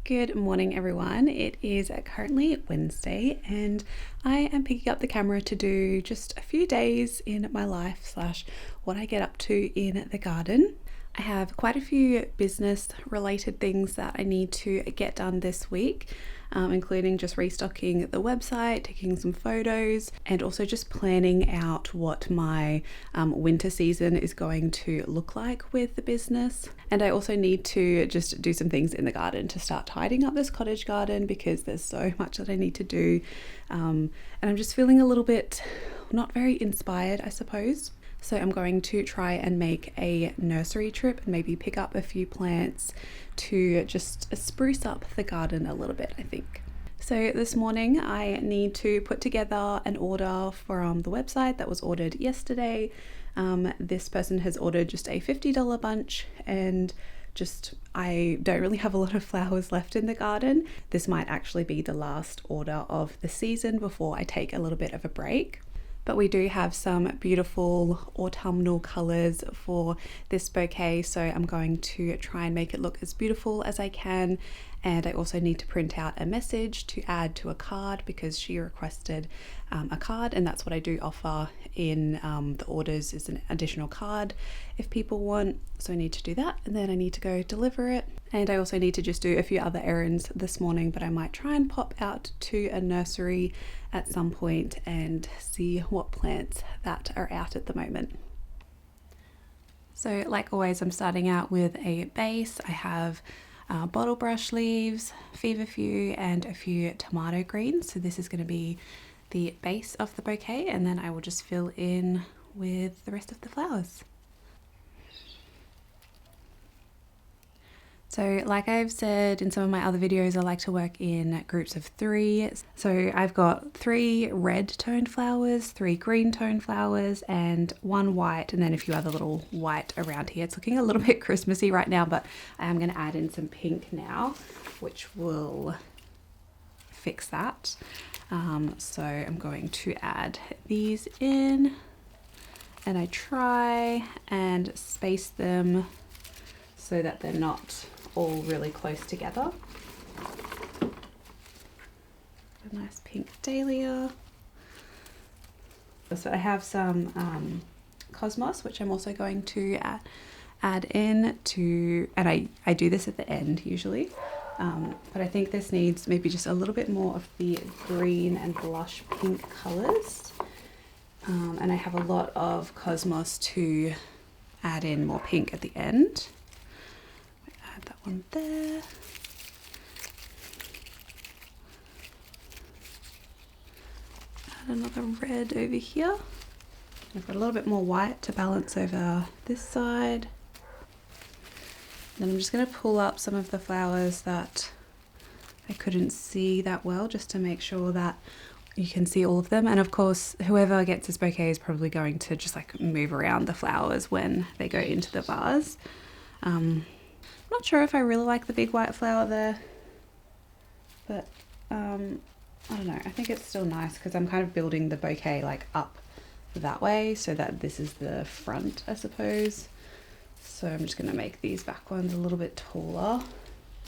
Good morning everyone. It is currently Wednesday and I am picking up the camera to do just a few days in my life / what I get up to in the garden. I have quite a few business related things that I need to get done this week, including just restocking the website, taking some photos, and also just planning out what my winter season is going to look like with the business. And I also need to just do some things in the garden to start tidying up this cottage garden because there's so much that I need to do. And I'm just feeling a little bit not very inspired, I suppose. So I'm going to try and make a nursery trip and maybe pick up a few plants to just spruce up the garden a little bit, I think. So this morning I need to put together an order from the website that was ordered yesterday. This person has ordered just a $50 bunch and I don't really have a lot of flowers left in the garden. This might actually be the last order of the season before I take a little bit of a break. But we do have some beautiful autumnal colours for this bouquet, so I'm going to try and make it look as beautiful as I can. And I also need to print out a message to add to a card because she requested a card, and that's what I do offer in the orders, is an additional card if people want. So I need to do that, and then I need to go deliver it. And I also need to just do a few other errands this morning, but I might try and pop out to a nursery at some point and see what plants that are out at the moment. So like always, I'm starting out with a base. I have bottle brush leaves, feverfew, and a few tomato greens. So this is going to be the base of the bouquet, and then I will just fill in with the rest of the flowers. So like I've said in some of my other videos, I like to work in groups of 3. So I've got 3 red toned flowers, 3 green toned flowers, and 1 white, and then a few other little white around here. It's looking a little bit Christmassy right now, but I am going to add in some pink now, which will fix that. So I'm going to add these in, and I try and space them so that they're not all really close together. A nice pink dahlia. So I have some cosmos, which I'm also going to add in to, and I do this at the end usually, but I think this needs maybe just a little bit more of the green and blush pink colors, and I have a lot of cosmos to add in more pink at the end. Add that one there. Add another red over here. I've got a little bit more white to balance over this side. Then I'm just going to pull up some of the flowers that I couldn't see that well, just to make sure that you can see all of them. And of course, whoever gets this bouquet is probably going to just like move around the flowers when they go into the vase. I'm not sure if I really like the big white flower there, but I don't know, I think it's still nice because I'm kind of building the bouquet like up that way so that this is the front, I suppose. So I'm just going to make these back ones a little bit taller,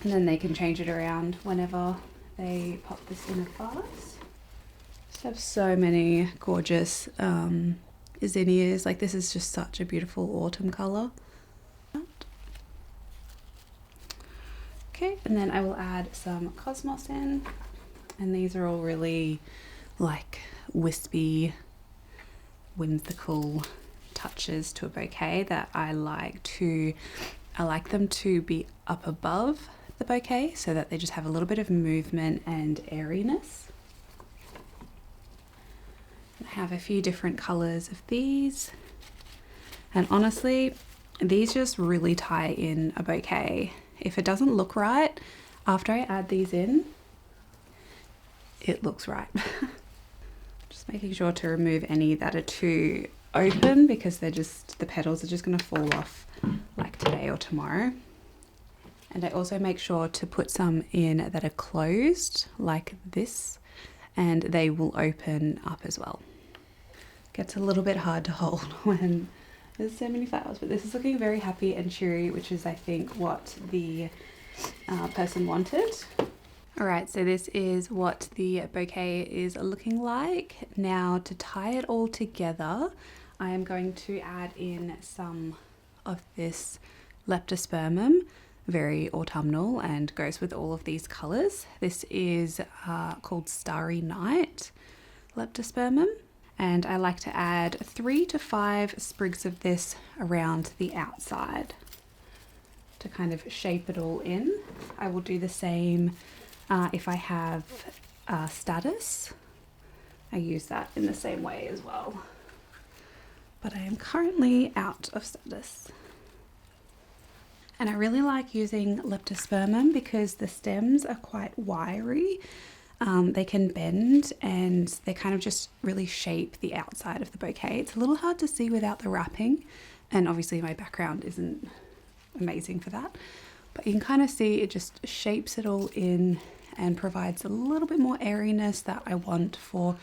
and then they can change it around whenever they pop this in a vase. Just have so many gorgeous zinnias. Like, this is just such a beautiful autumn color. Okay, and then I will add some cosmos in, and these are all really like wispy, whimsical touches to a bouquet that I like them to be up above the bouquet so that they just have a little bit of movement and airiness. I have a few different colors of these, and honestly these just really tie in a bouquet. If it doesn't look right after I add these in, it looks right. Just making sure to remove any that are too open because the petals are just going to fall off like today or tomorrow. And I also make sure to put some in that are closed like this, and they will open up as well. Gets a little bit hard to hold when there's so many flowers, but this is looking very happy and cheery, which is I think what the person wanted. Alright, so this is what the bouquet is looking like. Now to tie it all together, I am going to add in some of this leptospermum, very autumnal and goes with all of these colours. This is called Starry Night leptospermum, and I like to add 3 to 5 sprigs of this around the outside to kind of shape it all in. I will do the same if I have status. I use that in the same way as well. But I am currently out of status. And I really like using leptospermum because the stems are quite wiry. They can bend and they kind of just really shape the outside of the bouquet. It's a little hard to see without the wrapping, and obviously my background isn't amazing for that. But you can kind of see it just shapes it all in and provides a little bit more airiness that I want for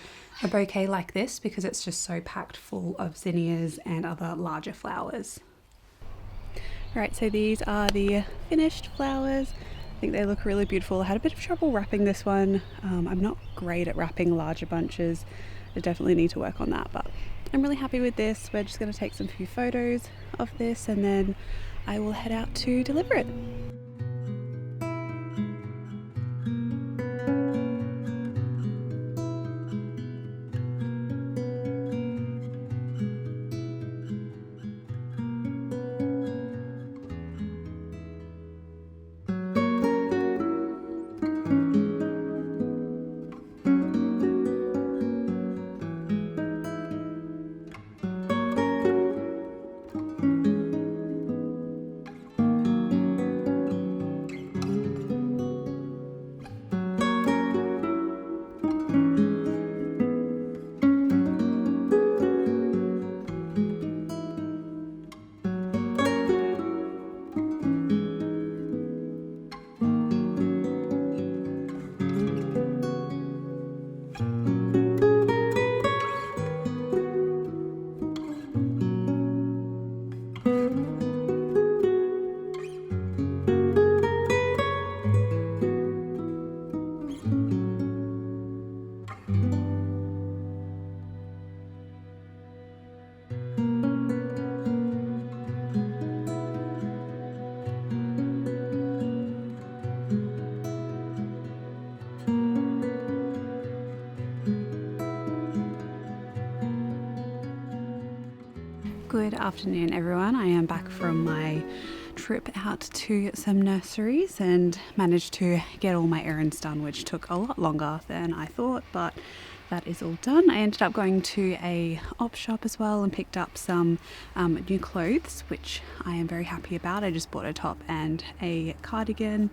a bouquet like this, because it's just so packed full of zinnias and other larger flowers. Alright, so these are the finished flowers. I think they look really beautiful. I had a bit of trouble wrapping this one. I'm not great at wrapping larger bunches. I definitely need to work on that, but I'm really happy with this. We're just going to take some few photos of this and then I will head out to deliver it. Good afternoon everyone. I am back from my trip out to some nurseries and managed to get all my errands done, which took a lot longer than I thought, but that is all done. I ended up going to a op shop as well and picked up some new clothes, which I am very happy about. I just bought a top and a cardigan,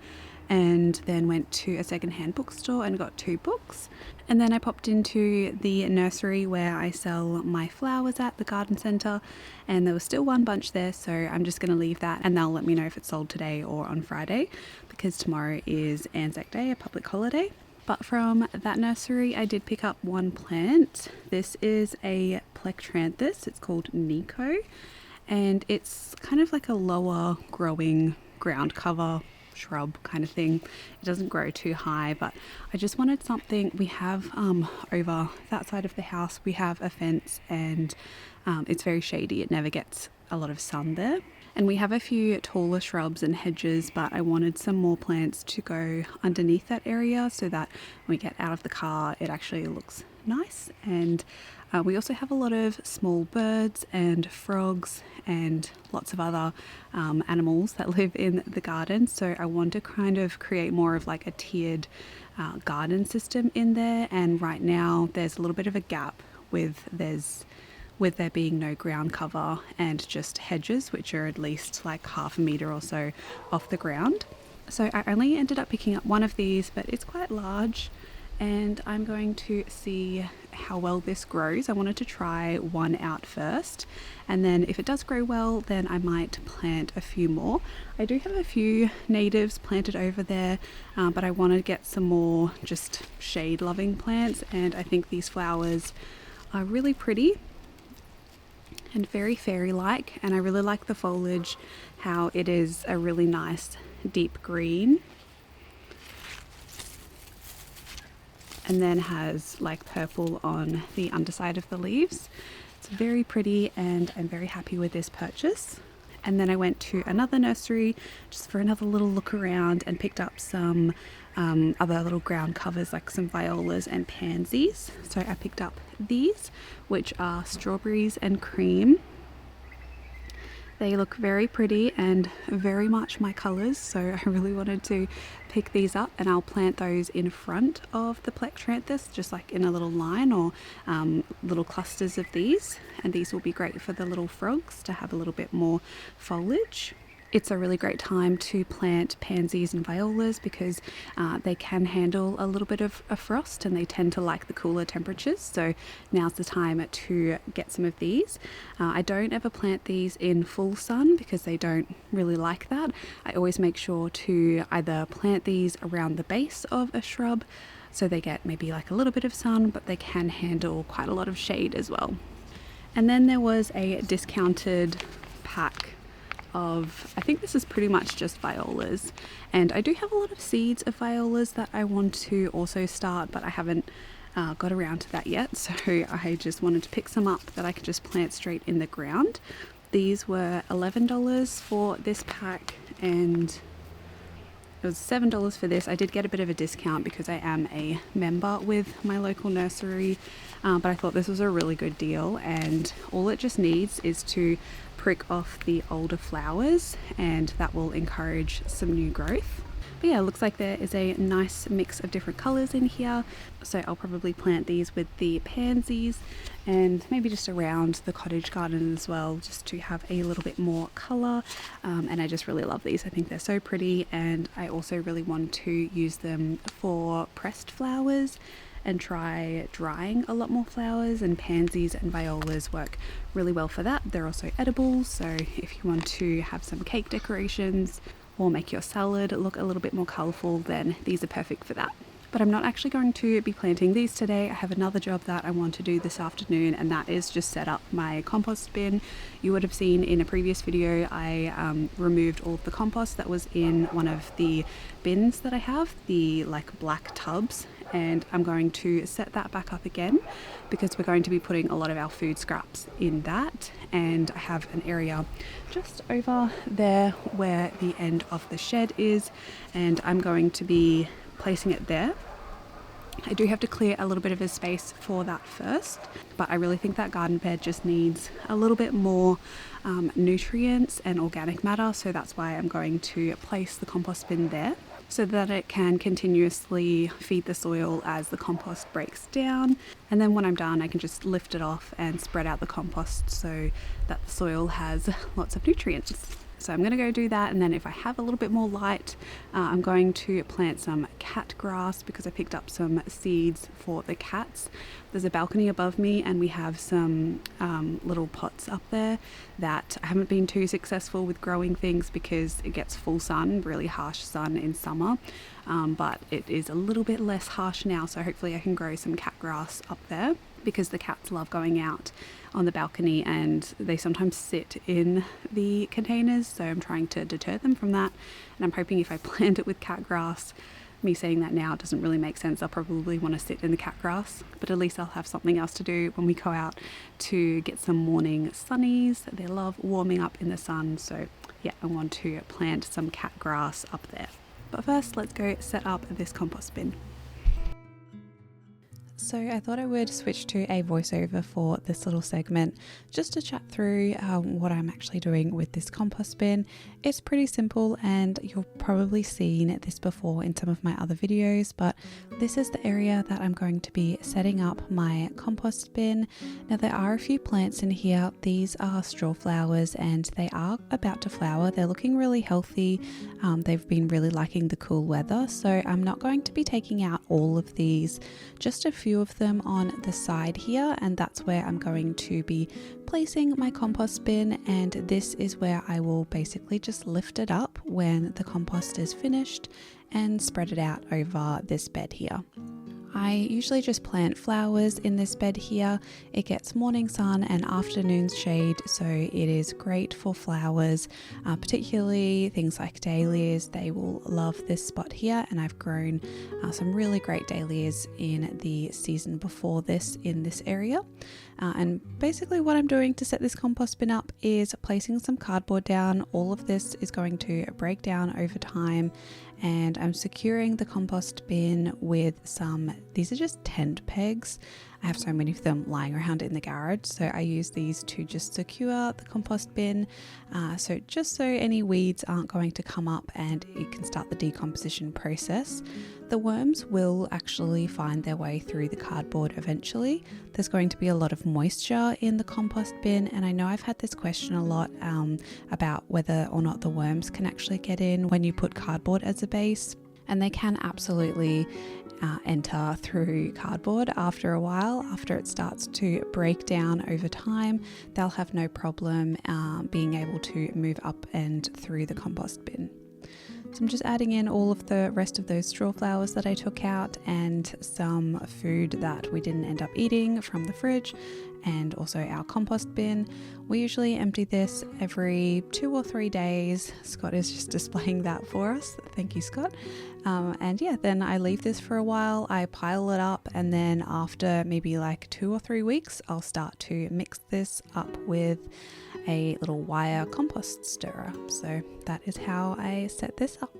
and then went to a secondhand bookstore and got 2 books. And then I popped into the nursery where I sell my flowers at the garden centre, and there was still 1 bunch there, so I'm just going to leave that and they'll let me know if it's sold today or on Friday, because tomorrow is Anzac Day, a public holiday. But from that nursery I did pick up 1 plant. This is a plectranthus. It's called Nico, and it's kind of like a lower growing ground cover shrub kind of thing. It doesn't grow too high, but I just wanted something. We have over that side of the house we have a fence, and it's very shady. It never gets a lot of sun there, and we have a few taller shrubs and hedges, but I wanted some more plants to go underneath that area so that when we get out of the car it actually looks nice. And we also have a lot of small birds and frogs and lots of other animals that live in the garden, so I want to kind of create more of like a tiered garden system in there. And right now there's a little bit of a gap with there being no ground cover and just hedges, which are at least like ½ meter or so off the ground. So I only ended up picking up 1 of these, but it's quite large, and I'm going to see how well this grows. I wanted to try 1 out first, and then if it does grow well then I might plant a few more. I do have a few natives planted over there, but I want to get some more just shade loving plants, and I think these flowers are really pretty and very fairy like, and I really like the foliage, how it is a really nice deep green, and then has like purple on the underside of the leaves. It's very pretty and I'm very happy with this purchase. And then I went to another nursery just for another little look around and picked up some other little ground covers, like some violas and pansies. So I picked up these, which are strawberries and cream. They look very pretty and very much my colours, so I really wanted to pick these up, and I'll plant those in front of the plectranthus, just like in a little line or little clusters of these, and these will be great for the little frogs to have a little bit more foliage. It's a really great time to plant pansies and violas because they can handle a little bit of a frost and they tend to like the cooler temperatures. So now's the time to get some of these. I don't ever plant these in full sun because they don't really like that. I always make sure to either plant these around the base of a shrub so they get maybe like a little bit of sun, but they can handle quite a lot of shade as well. And then there was a discounted pack of, I think this is pretty much just violas, and I do have a lot of seeds of violas that I want to also start, but I haven't got around to that yet, so I just wanted to pick some up that I could just plant straight in the ground. These were $11 for this pack and it was $7 for this. I did get a bit of a discount because I am a member with my local nursery, but I thought this was a really good deal, and all it just needs is to prick off the older flowers and that will encourage some new growth. But yeah, it looks like there is a nice mix of different colours in here, so I'll probably plant these with the pansies and maybe just around the cottage garden as well, just to have a little bit more colour. And I just really love these. I think they're so pretty, and I also really want to use them for pressed flowers and try drying a lot more flowers, and pansies and violas work really well for that. They're also edible, so if you want to have some cake decorations or make your salad look a little bit more colourful, then these are perfect for that. But I'm not actually going to be planting these today. I have another job that I want to do this afternoon, and that is just set up my compost bin. You would have seen in a previous video I removed all of the compost that was in one of the bins that I have, the like black tubs, and I'm going to set that back up again because we're going to be putting a lot of our food scraps in that, and I have an area just over there where the end of the shed is, and I'm going to be placing it there. I do have to clear a little bit of a space for that first, but I really think that garden bed just needs a little bit more nutrients and organic matter, so that's why I'm going to place the compost bin there so that it can continuously feed the soil as the compost breaks down. And then when I'm done, I can just lift it off and spread out the compost so that the soil has lots of nutrients. So I'm going to go do that, and then if I have a little bit more light, I'm going to plant some cat grass because I picked up some seeds for the cats. There's a balcony above me and we have some little pots up there that I haven't been too successful with growing things because it gets full sun, really harsh sun in summer, but it is a little bit less harsh now, so hopefully I can grow some cat grass up there because the cats love going out on the balcony and they sometimes sit in the containers, so I'm trying to deter them from that. And I'm hoping if I plant it with cat grass, me saying that now doesn't really make sense, I'll probably want to sit in the cat grass, but at least I'll have something else to do when we go out to get some morning sunnies. They love warming up in the sun, so yeah, I want to plant some cat grass up there. But first, let's go set up this compost bin. So I thought I would switch to a voiceover for this little segment just to chat through what I'm actually doing with this compost bin. It's pretty simple and you've probably seen this before in some of my other videos, but this is the area that I'm going to be setting up my compost bin. Now there are a few plants in here. These are straw flowers and they are about to flower. They're looking really healthy. They've been really liking the cool weather, so I'm not going to be taking out all of these, just a few of them on the side here, and that's where I'm going to be placing my compost bin. And this is where I will basically just lift it up when the compost is finished and spread it out over this bed here. I usually just plant flowers in this bed here. It gets morning sun and afternoon shade, so it is great for flowers, particularly things like dahlias. They will love this spot here, and I've grown some really great dahlias in the season before this in this area. And basically what I'm doing to set this compost bin up is placing some cardboard down. All of this is going to break down over time, and I'm securing the compost bin with these are just tent pegs. I have so many of them lying around in the garage, so I use these to just secure the compost bin, so any weeds aren't going to come up and it can start the decomposition process. The worms will actually find their way through the cardboard eventually. There's going to be a lot of moisture in the compost bin, and I know I've had this question a lot about whether or not the worms can actually get in when you put cardboard as a base, and they can absolutely enter through cardboard after a while. After it starts to break down over time, they'll have no problem being able to move up and through the compost bin. So I'm just adding in all of the rest of those straw flowers that I took out and some food that we didn't end up eating from the fridge, and also our compost bin. We usually empty this every 2 or 3 days. Scott is just displaying that for us. Thank you, Scott. Then I leave this for a while. I pile it up, and then after maybe like 2 or 3 weeks, I'll start to mix this up with a little wire compost stirrer. So that is how I set this up.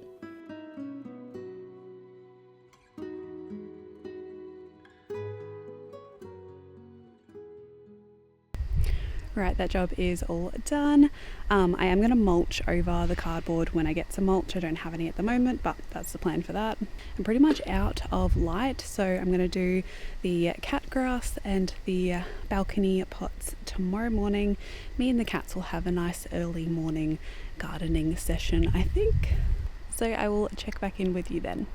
Right, that job is all done. I am going to mulch over the cardboard when I get some mulch. I don't have any at the moment, but that's the plan for that. I'm pretty much out of light, so I'm going to do the cat grass and the balcony pots tomorrow morning. Me and the cats will have a nice early morning gardening session, I think. So I will check back in with you then.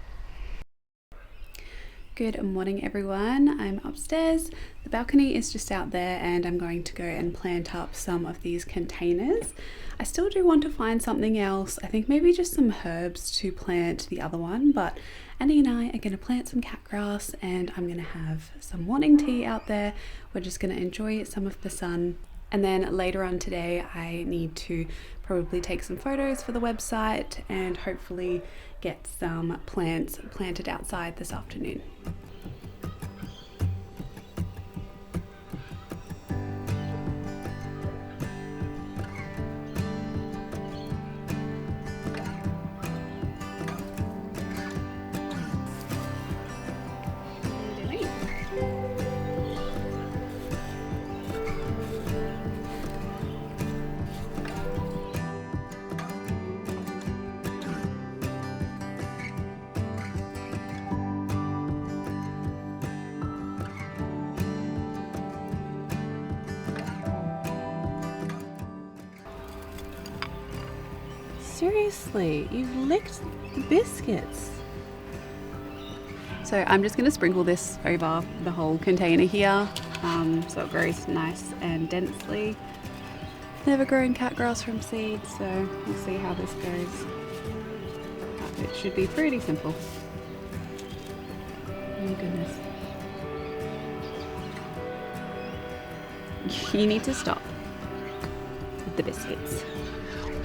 Good morning everyone, I'm upstairs. The balcony is just out there, and I'm going to go and plant up some of these containers. I still do want to find something else. I think maybe just some herbs to plant the other one, but Annie and I are going to plant some cat grass, and I'm going to have some morning tea out there. We're just going to enjoy some of the sun. And then later on today, I need to probably take some photos for the website and hopefully get some plants planted outside this afternoon. Seriously, you've licked the biscuits. So I'm just going to sprinkle this over the whole container here, so it grows nice and densely. Never grown cat grass from seed, so we'll see how this goes. But it should be pretty simple. Oh goodness. You need to stop with the biscuits.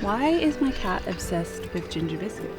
Why is my cat obsessed with ginger biscuits?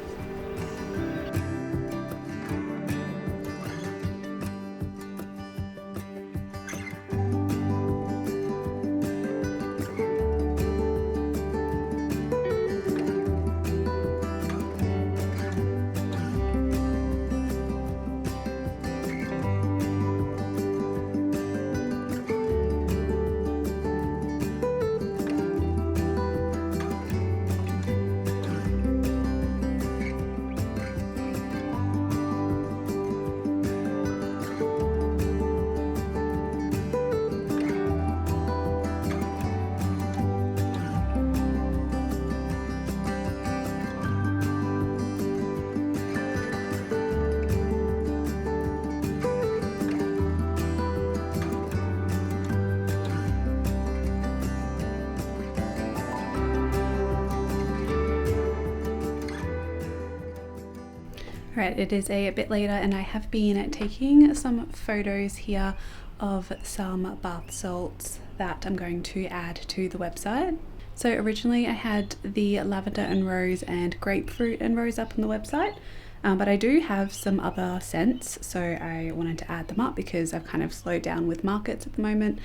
Right, it is a bit later and I have been taking some photos here of some bath salts that I'm going to add to the website. So originally I had the lavender and rose and grapefruit and rose up on the website, but I do have some other scents, so I wanted to add them up because I've kind of slowed down with markets at the moment.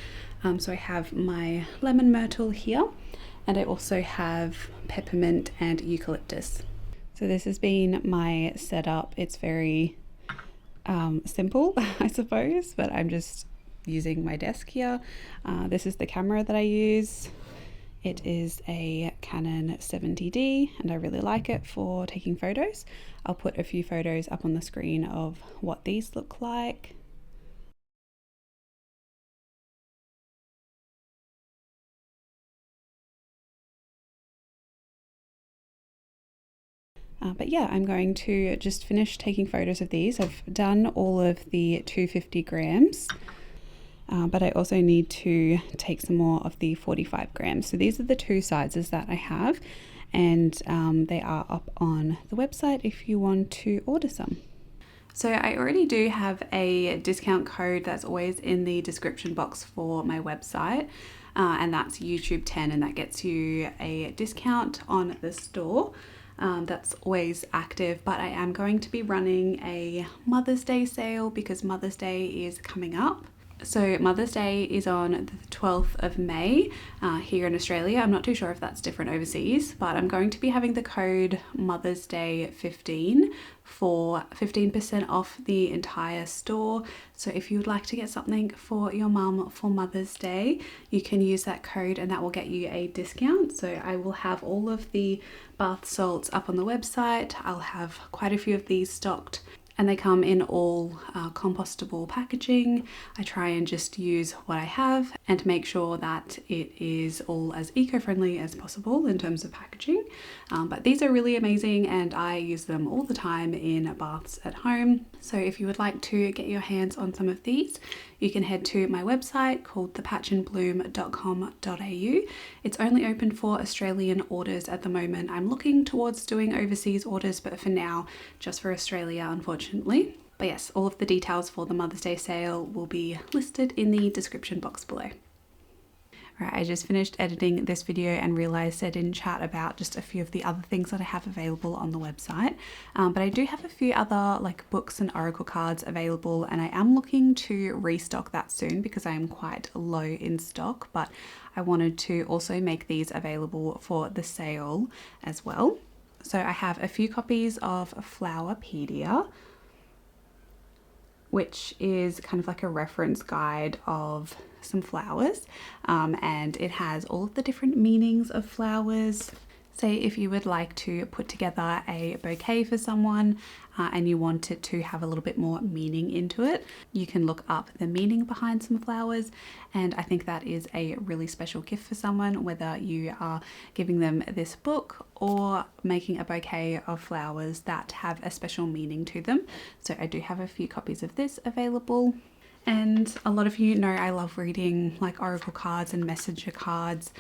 So I have my lemon myrtle here, and I also have peppermint and eucalyptus. So this has been my setup. It's very simple, I suppose, but I'm just using my desk here. This is the camera that I use. It is a Canon 70D and I really like it for taking photos. I'll put a few photos up on the screen of what these look like. But yeah, I'm going to just finish taking photos of these. I've done all of the 250 grams, but I also need to take some more of the 45 grams. So these are the two sizes that I have, and they are up on the website if you want to order some. So I already do have a discount code that's always in the description box for my website, and that's YouTube 10, and that gets you a discount on the store. That's always active, but I am going to be running a Mother's Day sale because Mother's Day is coming up. So Mother's Day is on the 12th of May here in Australia. I'm not too sure if that's different overseas, but I'm going to be having the code Mother's Day 15 for 15% off the entire store. So if you would like to get something for your mum for Mother's Day, you can use that code and that will get you a discount. So I will have all of the bath salts up on the website. I'll have quite a few of these stocked, and they come in all compostable packaging. I try and just use what I have and make sure that it is all as eco-friendly as possible in terms of packaging. But these are really amazing and I use them all the time in baths at home. So if you would like to get your hands on some of these, you can head to my website called thepatchandbloom.com.au. It's only open for Australian orders at the moment. I'm looking towards doing overseas orders, but for now, just for Australia, unfortunately. But yes, all of the details for the Mother's Day sale will be listed in the description box below. Right, I just finished editing this video and realized I didn't chat about just a few of the other things that I have available on the website. But I do have a few other like books and oracle cards available, and I am looking to restock that soon because I am quite low in stock, but I wanted to also make these available for the sale as well. So I have a few copies of Flowerpedia, which is kind of like a reference guide of some flowers, and it has all of the different meanings of flowers. Say if you would like to put together a bouquet for someone and you want it to have a little bit more meaning into it, you can look up the meaning behind some flowers, and I think that is a really special gift for someone, whether you are giving them this book or making a bouquet of flowers that have a special meaning to them. So I do have a few copies of this available. And a lot of you know I love reading like oracle cards and messenger cards,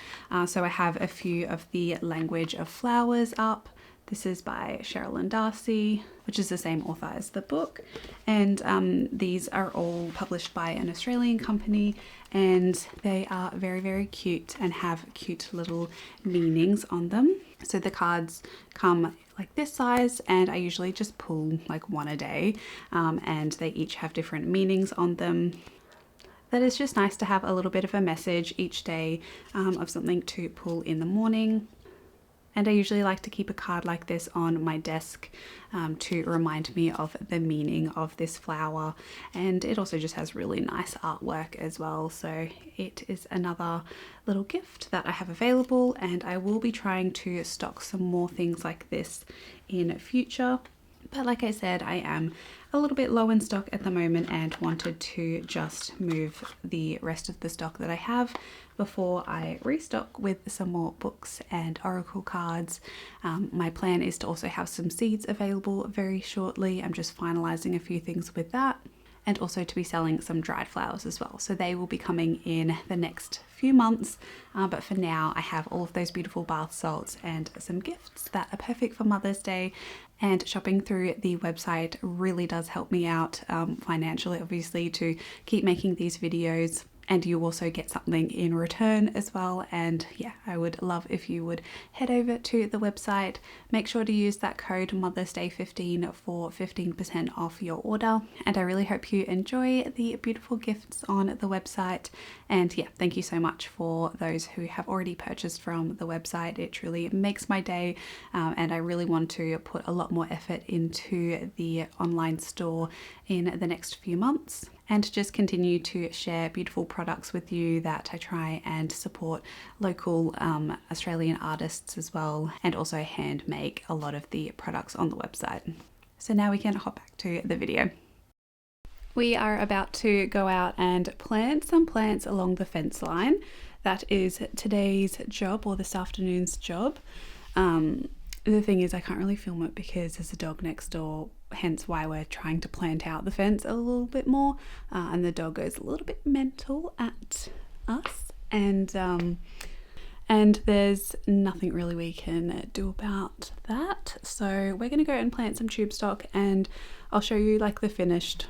so I have a few of the Language of Flowers up. This is by Sherilyn Darcy, which is the same author as the book, and these are all published by an Australian company, and they are very, very cute and have cute little meanings on them. So the cards come like this size, and I usually just pull like one a day, and they each have different meanings on them. That is just nice to have a little bit of a message each day of something to pull in the morning. And I usually like to keep a card like this on my desk to remind me of the meaning of this flower. And it also just has really nice artwork as well. So it is another little gift that I have available, and I will be trying to stock some more things like this in future. But like I said, I am a little bit low in stock at the moment and wanted to just move the rest of the stock that I have before I restock with some more books and oracle cards. My plan is to also have some seeds available very shortly. I'm just finalizing a few things with that. and also to be selling some dried flowers as well. So they will be coming in the next few months, but for now I have all of those beautiful bath salts and some gifts that are perfect for Mother's Day. And shopping through the website really does help me out financially, obviously, to keep making these videos. And you also get something in return as well. And yeah, I would love if you would head over to the website. Make sure to use that code Mother's Day 15 for 15% off your order. And I really hope you enjoy the beautiful gifts on the website. And yeah, thank you so much for those who have already purchased from the website. It truly makes my day. And I really want to put a lot more effort into the online store in the next few months, and just continue to share beautiful products with you that I try and support local Australian artists as well, and also hand make a lot of the products on the website. So now we can hop back to the video. We are about to go out and plant some plants along the fence line. That is today's job, or this afternoon's job. The thing is, I can't really film it because there's a dog next door, hence why we're trying to plant out the fence a little bit more, and the dog goes a little bit mental at us, and there's nothing really we can do about that. So we're gonna go and plant some tube stock, and I'll show you like the finished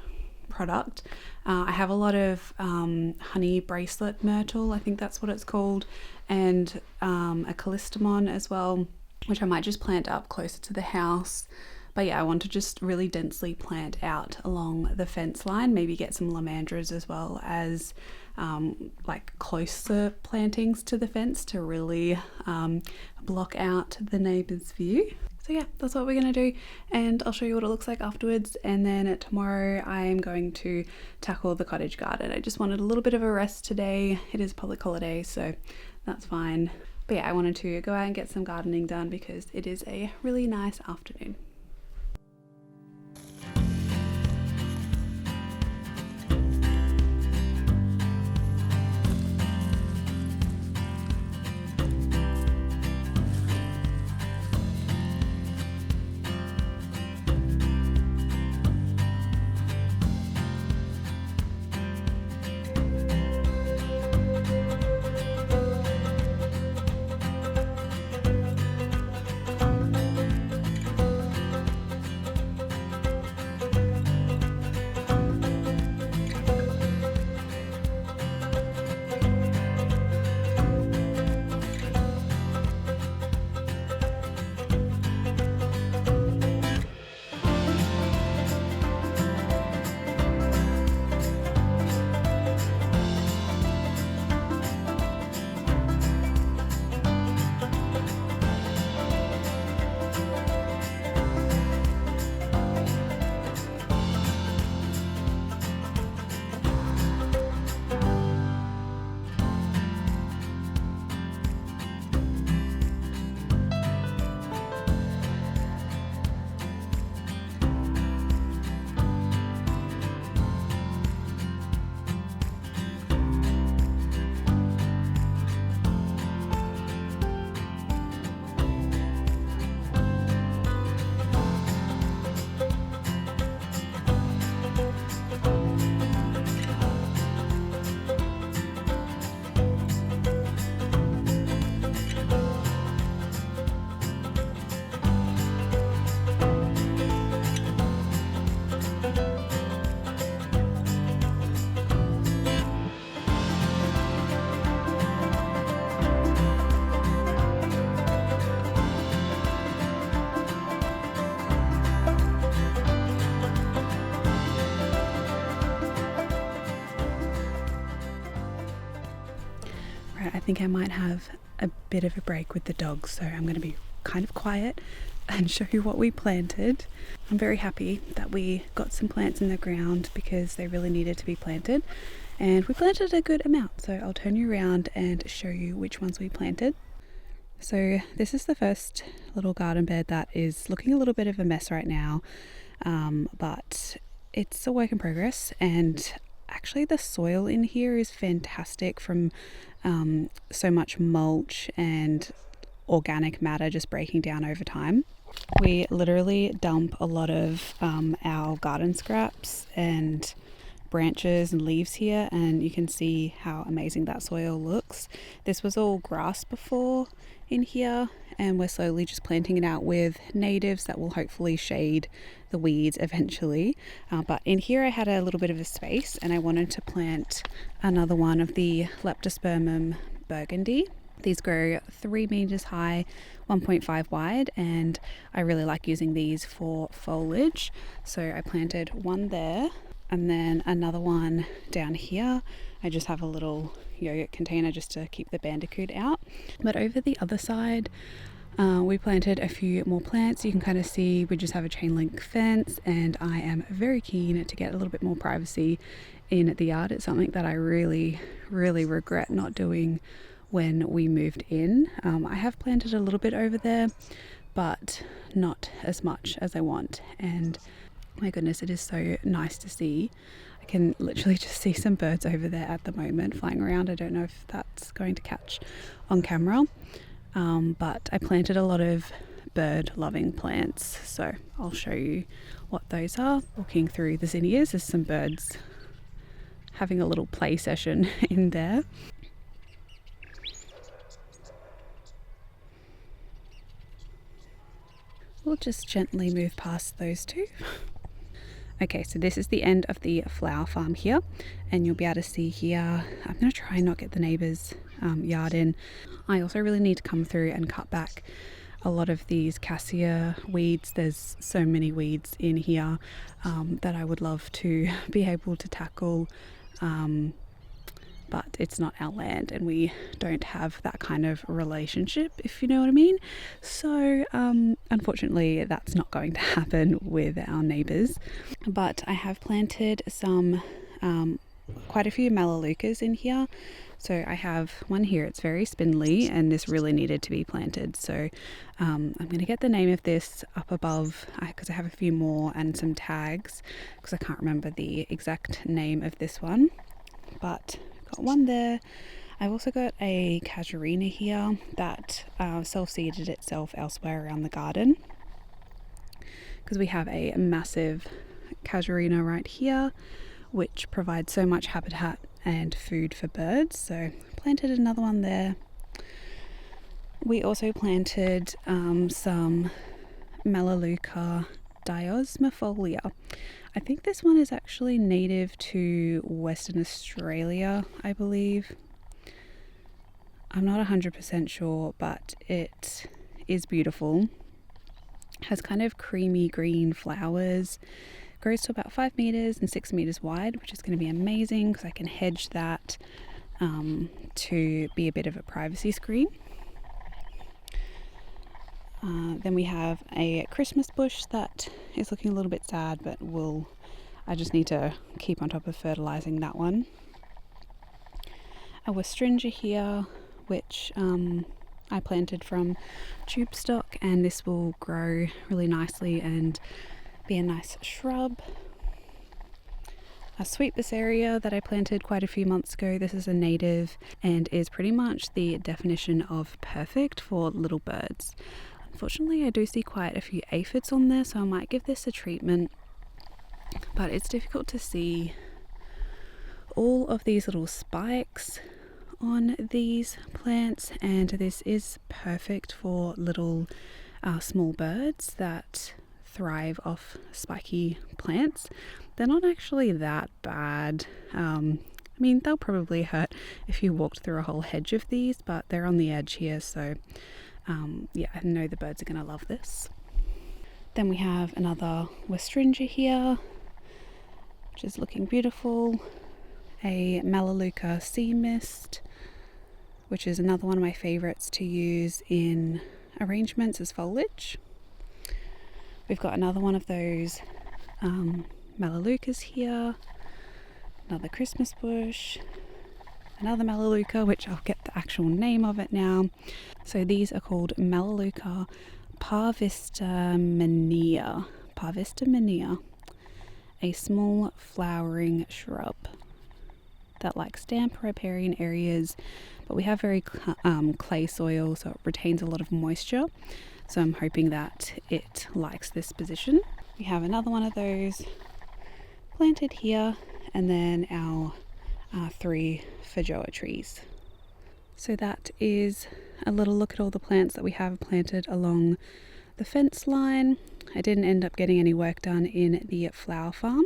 product. I have a lot of honey bracelet myrtle, I think that's what it's called, and a callistemon as well, which I might just plant up closer to the house. But yeah, I want to just really densely plant out along the fence line, maybe get some lavanders as well as like closer plantings to the fence to really block out the neighbor's view. So yeah, that's what we're gonna do, and I'll show you what it looks like afterwards. And then tomorrow I am going to tackle the cottage garden. I just wanted a little bit of a rest today. It is a public holiday, so that's fine. But yeah, I wanted to go out and get some gardening done because it is a really nice afternoon. I think I might have a bit of a break with the dogs, so I'm going to be kind of quiet and show you what we planted. I'm very happy that we got some plants in the ground because they really needed to be planted, and we planted a good amount, so I'll turn you around and show you which ones we planted. So this is the first little garden bed that is looking a little bit of a mess right now, but it's a work in progress, and actually the soil in here is fantastic from so much mulch and organic matter just breaking down over time. We literally dump a lot of our garden scraps and branches and leaves here, and you can see how amazing that soil looks. This was all grass before in here, and we're slowly just planting it out with natives that will hopefully shade the weeds eventually. But in here I had a little bit of a space, and I wanted to plant another one of the Leptospermum burgundy. These grow 3 meters high, 1.5 wide, and I really like using these for foliage. So I planted one there, and then another one down here. I just have a little yogurt container just to keep the bandicoot out. But over the other side, we planted a few more plants. You can kind of see we just have a chain link fence, and I am very keen to get a little bit more privacy in the yard. It's something that I really regret not doing when we moved in. I have planted a little bit over there, but not as much as I want, and my goodness, it is so nice to see. I can literally just see some birds over there at the moment flying around. I don't know if that's going to catch on camera, but I planted a lot of bird loving plants, so I'll show you what those are. Walking through the zinnias, there's some birds having a little play session in there. We'll just gently move past those two. Okay, so this is the end of the flower farm here, and you'll be able to see here, I'm going to try and not get the neighbour's yard in. I also really need to come through and cut back a lot of these cassia weeds. There's so many weeds in here that I would love to be able to tackle, but it's not our land and we don't have that kind of relationship, if you know what I mean. So unfortunately that's not going to happen with our neighbours. But I have planted some quite a few melaleucas in here. So I have one here, it's very spindly, and this really needed to be planted. So I'm going to get the name of this up above because I have a few more and some tags, because I can't remember the exact name of this one. But got one there. I've also got a casuarina here that self-seeded itself elsewhere around the garden, because we have a massive casuarina right here which provides so much habitat and food for birds. So planted another one there. We also planted some Melaleuca diosmifolia. I think this one is actually native to Western Australia, I believe. I'm not 100% sure, but it is beautiful. Has kind of creamy green flowers. Grows to about 5 meters and 6 meters wide, which is going to be amazing because I can hedge that to be a bit of a privacy screen. Then we have a Christmas bush that is looking a little bit sad, but I just need to keep on top of fertilizing that one. A Westringia here, which I planted from tubestock, and this will grow really nicely and be a nice shrub. A sweet Bosseria that I planted quite a few months ago. This is a native and is pretty much the definition of perfect for little birds. Unfortunately, I do see quite a few aphids on there, so I might give this a treatment, but it's difficult to see all of these little spikes on these plants, and this is perfect for little small birds that thrive off spiky plants. They're not actually that bad. I mean, they'll probably hurt if you walked through a whole hedge of these, but they're on the edge here, so yeah, I know the birds are going to love this. Then we have another Westringia here, which is looking beautiful. A Melaleuca sea mist, which is another one of my favorites to use in arrangements as foliage. We've got another one of those Melaleucas here, another Christmas bush, another Melaleuca, which I'll get the actual name of it now. So these are called Melaleuca parvistamania, a small flowering shrub that likes damp riparian areas, but we have very clay soil, so it retains a lot of moisture. So I'm hoping that it likes this position. We have another one of those planted here, and then our 3 feijoa trees. So that is a little look at all the plants that we have planted along the fence line. I didn't end up getting any work done in the flower farm,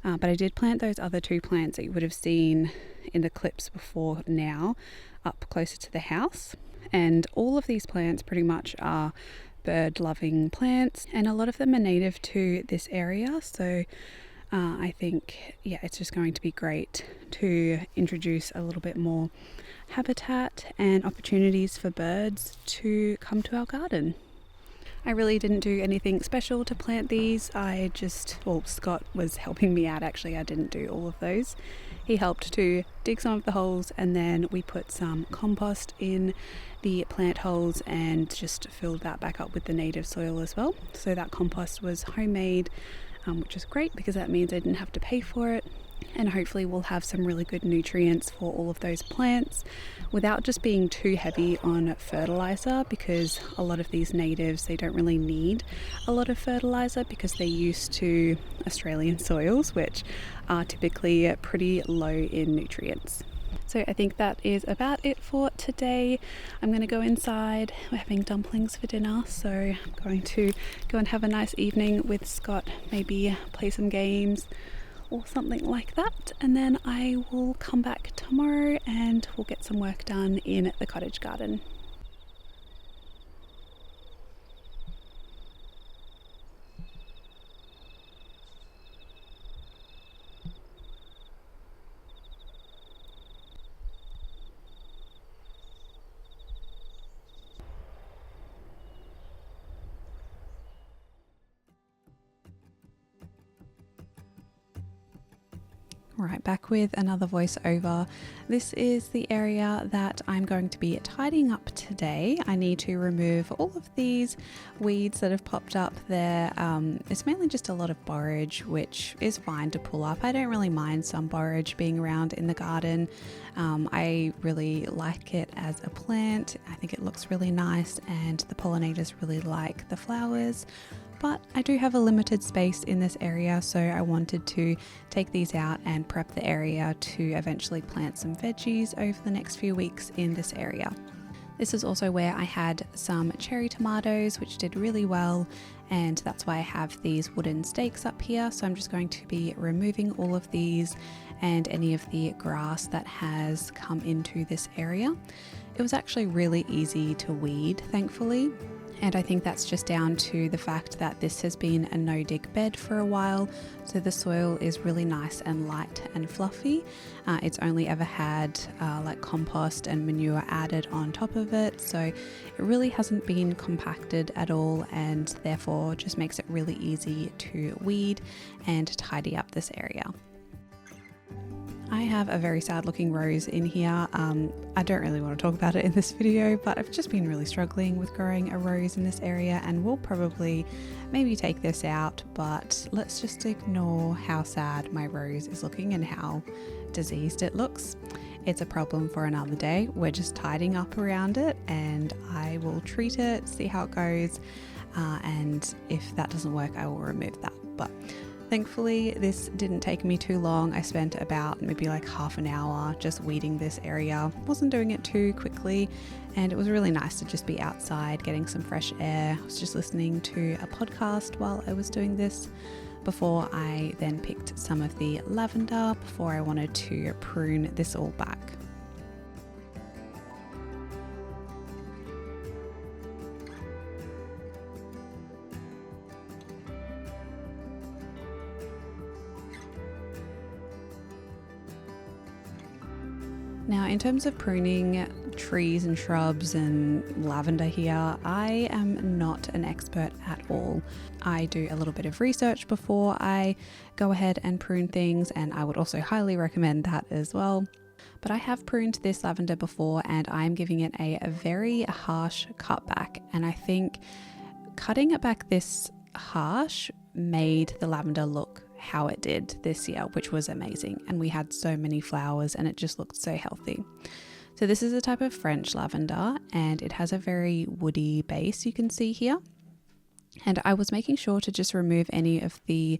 but I did plant those other 2 plants that you would have seen in the clips before now up closer to the house. And all of these plants pretty much are bird loving plants, and a lot of them are native to this area. So I think, yeah, it's just going to be great to introduce a little bit more habitat and opportunities for birds to come to our garden. I really didn't do anything special to plant these. Scott was helping me out actually. I didn't do all of those. He helped to dig some of the holes, and then we put some compost in the plant holes and just filled that back up with the native soil as well. So that compost was homemade, which is great because that means I didn't have to pay for it. And hopefully we'll have some really good nutrients for all of those plants without just being too heavy on fertilizer, because a lot of these natives, they don't really need a lot of fertilizer because they're used to Australian soils, which are typically pretty low in nutrients. So I think that is about it for today. I'm going to go inside. We're having dumplings for dinner, so I'm going to go and have a nice evening with Scott, maybe play some games or something like that, and then I will come back tomorrow and we'll get some work done in the cottage garden. Right, back with another voiceover. This is the area that I'm going to be tidying up today. I need to remove all of these weeds that have popped up there. It's mainly just a lot of borage, which is fine to pull up. I don't really mind some borage being around in the garden. I really like it as a plant. I think it looks really nice, and the pollinators really like the flowers. But I do have a limited space in this area, so I wanted to take these out and prep the area to eventually plant some veggies over the next few weeks in this area. This is also where I had some cherry tomatoes, which did really well, and that's why I have these wooden stakes up here. So I'm just going to be removing all of these and any of the grass that has come into this area. It was actually really easy to weed, thankfully. And I think that's just down to the fact that this has been a no-dig bed for a while, so the soil is really nice and light and fluffy. It's only ever had like compost and manure added on top of it, so it really hasn't been compacted at all, and therefore just makes it really easy to weed and tidy up this area. I have a very sad looking rose in here. I don't really want to talk about it in this video, but I've just been really struggling with growing a rose in this area, and we'll probably maybe take this out, but let's just ignore how sad my rose is looking and how diseased it looks. It's a problem for another day. We're just tidying up around it, and I will treat it, see how it goes, and if that doesn't work, I will remove that. But thankfully, this didn't take me too long. I spent about maybe like half an hour just weeding this area. Wasn't doing it too quickly, and it was really nice to just be outside getting some fresh air. I was just listening to a podcast while I was doing this before I then picked some of the lavender before I wanted to prune this all back. Now, in terms of pruning trees and shrubs and lavender here, I am not an expert at all. I do a little bit of research before I go ahead and prune things, and I would also highly recommend that as well. But I have pruned this lavender before, and I'm giving it a very harsh cut back, and I think cutting it back this harsh made the lavender look how it did this year, which was amazing, and we had so many flowers and it just looked so healthy. So this is a type of French lavender, and it has a very woody base, you can see here. And I was making sure to just remove any of the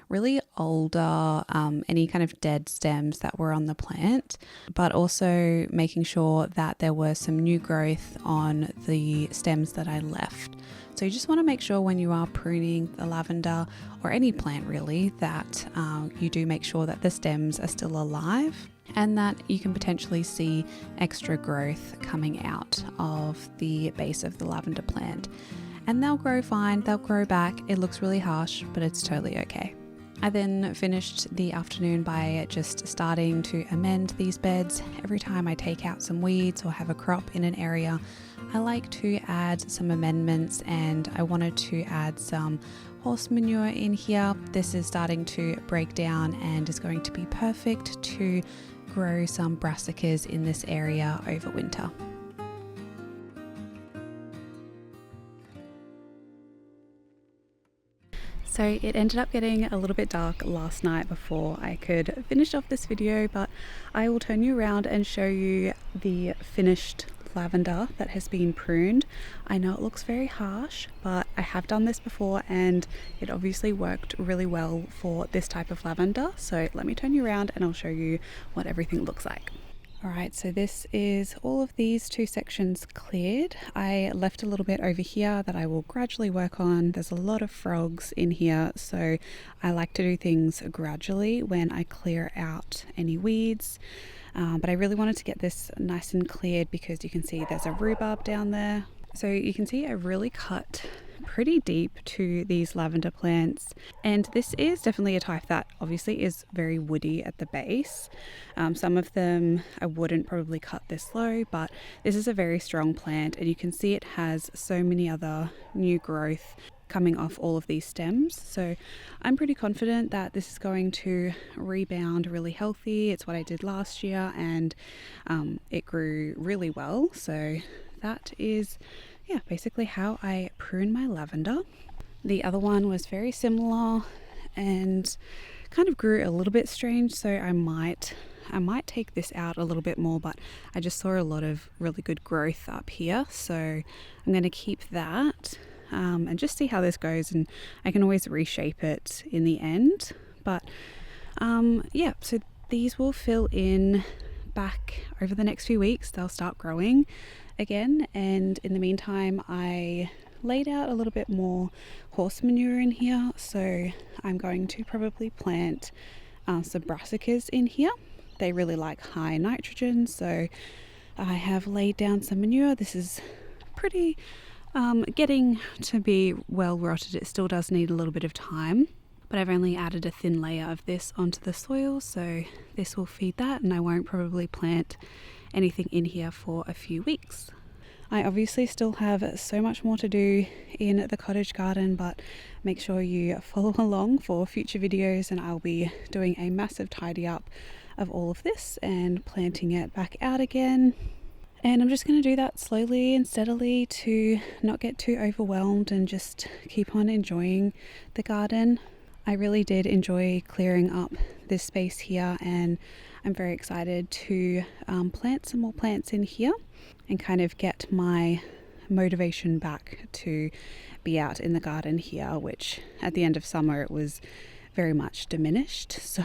really older, any kind of dead stems that were on the plant, but also making sure that there was some new growth on the stems that I left. So you just want to make sure when you are pruning the lavender, or any plant really, that you do make sure that the stems are still alive and that you can potentially see extra growth coming out of the base of the lavender plant. And they'll grow fine, they'll grow back. It looks really harsh, but it's totally okay. I then finished the afternoon by just starting to amend these beds. Every time I take out some weeds or have a crop in an area, I like to add some amendments, and I wanted to add some horse manure in here. This is starting to break down and is going to be perfect to grow some brassicas in this area over winter. So it ended up getting a little bit dark last night before I could finish off this video, but I will turn you around and show you the finished lavender that has been pruned. I know it looks very harsh, but I have done this before and it obviously worked really well for this type of lavender. So let me turn you around and I'll show you what everything looks like. Alright, so this is all of these two sections cleared. I left a little bit over here that I will gradually work on. There's a lot of frogs in here, so I like to do things gradually when I clear out any weeds. But I really wanted to get this nice and cleared because you can see there's a rhubarb down there. So you can see I really cut pretty deep to these lavender plants, and this is definitely a type that obviously is very woody at the base. Some of them I wouldn't probably cut this low, but this is a very strong plant, and you can see it has so many other new growth coming off all of these stems. So I'm pretty confident that this is going to rebound really healthy. It's what I did last year, and it grew really well. So that is basically how I prune my lavender. The other one was very similar and kind of grew a little bit strange, so I might take this out a little bit more, but I just saw a lot of really good growth up here, so I'm going to keep that and just see how this goes, and I can always reshape it in the end. But so these will fill in back over the next few weeks. They'll start growing again, and in the meantime I laid out a little bit more horse manure in here, so I'm going to probably plant some brassicas in here. They really like high nitrogen, so I have laid down some manure. This is pretty getting to be well rotted. It still does need a little bit of time, but I've only added a thin layer of this onto the soil, so this will feed that, and I won't probably plant anything in here for a few weeks. I obviously still have so much more to do in the cottage garden, but make sure you follow along for future videos, and I'll be doing a massive tidy up of all of this and planting it back out again. And I'm just going to do that slowly and steadily to not get too overwhelmed and just keep on enjoying the garden. I really did enjoy clearing up this space here, and I'm very excited to plant some more plants in here and kind of get my motivation back to be out in the garden here, which at the end of summer it was very much diminished. So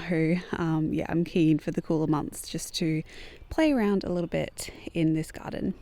I'm keen for the cooler months just to play around a little bit in this garden.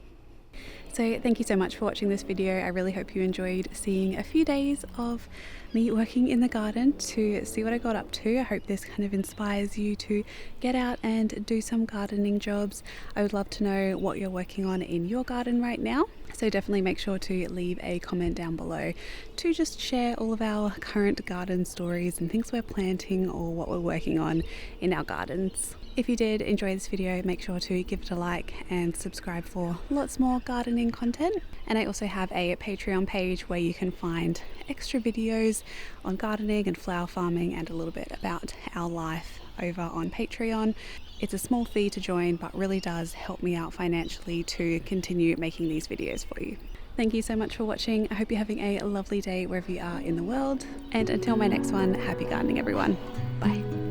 So thank you so much for watching this video. I really hope you enjoyed seeing a few days of me working in the garden to see what I got up to. I hope this kind of inspires you to get out and do some gardening jobs. I would love to know what you're working on in your garden right now. So definitely make sure to leave a comment down below to just share all of our current garden stories and things we're planting or what we're working on in our gardens. If you did enjoy this video, make sure to give it a like and subscribe for lots more gardening content. And I also have a Patreon page where you can find extra videos on gardening and flower farming and a little bit about our life over on Patreon. It's a small fee to join, but really does help me out financially to continue making these videos for you. Thank you so much for watching. I hope you're having a lovely day wherever you are in the world. And until my next one, happy gardening everyone. Bye.